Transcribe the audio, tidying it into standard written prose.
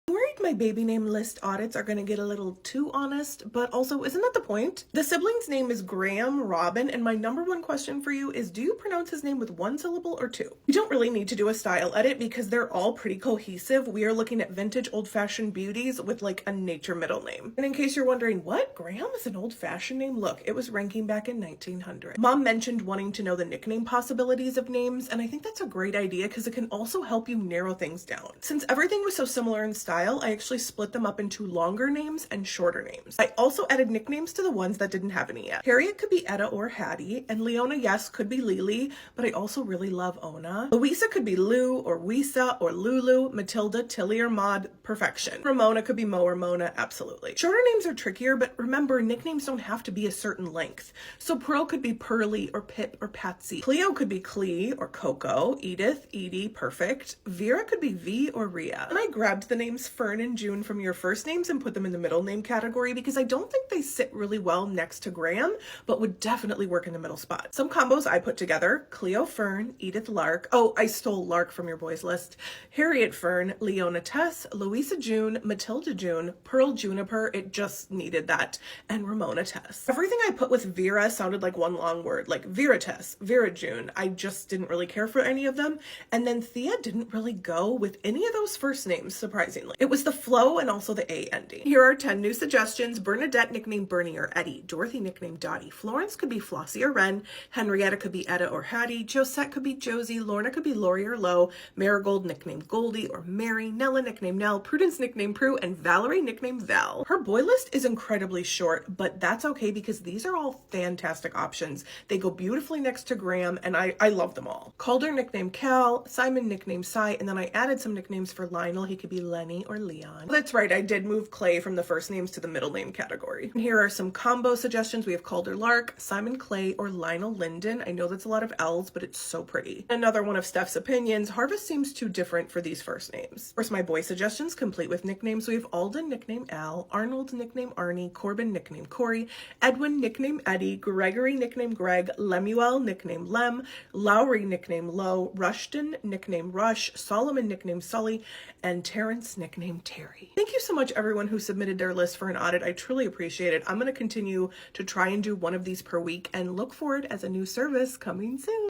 I'm worried my baby name list audits are going to get a little too honest, but also isn't that the point? The sibling's name is Graham Robin, and my number one question for you is, do you pronounce his name with one syllable or two? You don't really need to do a style edit because they're all pretty cohesive. We are looking at vintage old-fashioned beauties with like a nature middle name. And in case you're wondering, what? Graham is an old-fashioned name? Look, it was ranking back in 1900. Mom mentioned wanting to know the nickname possibilities of names, and I think that's a great idea because it can also help you narrow things down. Since everything was so similar in style, I actually split them up into longer names and shorter names. I also added nicknames to the ones that didn't have any yet. Harriet could be Etta or Hattie, and Leona, yes, could be Lily, but I also really love Ona. Louisa could be Lou or Wisa or Lulu. Matilda, Tilly or Maud, perfection. Ramona could be Mo or Mona, absolutely. Shorter names are trickier, but remember, nicknames don't have to be a certain length. So Pearl could be Pearly or Pip or Patsy. Cleo could be Clee or Coco. Edith, Edie, perfect. Vera could be V or Rhea. And I grabbed the names Fern and June from your first names and put them in the middle name category because I don't think they sit really well next to Graham, but would definitely work in the middle spot. Some combos I put together: Cleo Fern, Edith Lark. Oh, I stole Lark from your boys list. Harriet Fern, Leona Tess, Louisa June, Matilda June, Pearl Juniper, it just needed that, and Ramona Tess. Everything I put with Vera sounded like one long word, like Vera Tess, Vera June. I just didn't really care for any of them. And then Thea didn't really go with any of those first names, surprisingly. It was the flow and also the A ending. Here are 10 new suggestions. Bernadette nicknamed Bernie or Eddie. Dorothy nicknamed Dottie. Florence could be Flossie or Wren. Henrietta could be Etta or Hattie. Josette could be Josie. Lorna could be Lori or Lo. Marigold nicknamed Goldie or Mary. Nella nicknamed Nell. Prudence nicknamed Prue. And Valerie nicknamed Val. Her boy list is incredibly short, but that's okay because these are all fantastic options. They go beautifully next to Graham, and I love them all. Calder nicknamed Cal. Simon nicknamed Cy, and then I added some nicknames for Lionel. He could be Lenny or Leon. That's right, I did move Clay from the first names to the middle name category. And here are some combo suggestions. We have Calder Lark, Simon Clay, or Lionel Linden. I know that's a lot of L's, but it's so pretty. Another one of Steph's opinions: Harvest seems too different for these first names. Of course, my boy suggestions complete with nicknames. We have Alden nicknamed Al, Arnold nicknamed Arnie, Corbin nicknamed Corey, Edwin nicknamed Eddie, Gregory nicknamed Greg, Lemuel nicknamed Lem, Lowry nicknamed Low, Rushton nicknamed Rush, Solomon nicknamed Sully, and Terrence nicknamed Terry. Thank you so much, everyone who submitted their list for an audit. I truly appreciate it. I'm going to continue to try and do one of these per week and look for it as a new service coming soon.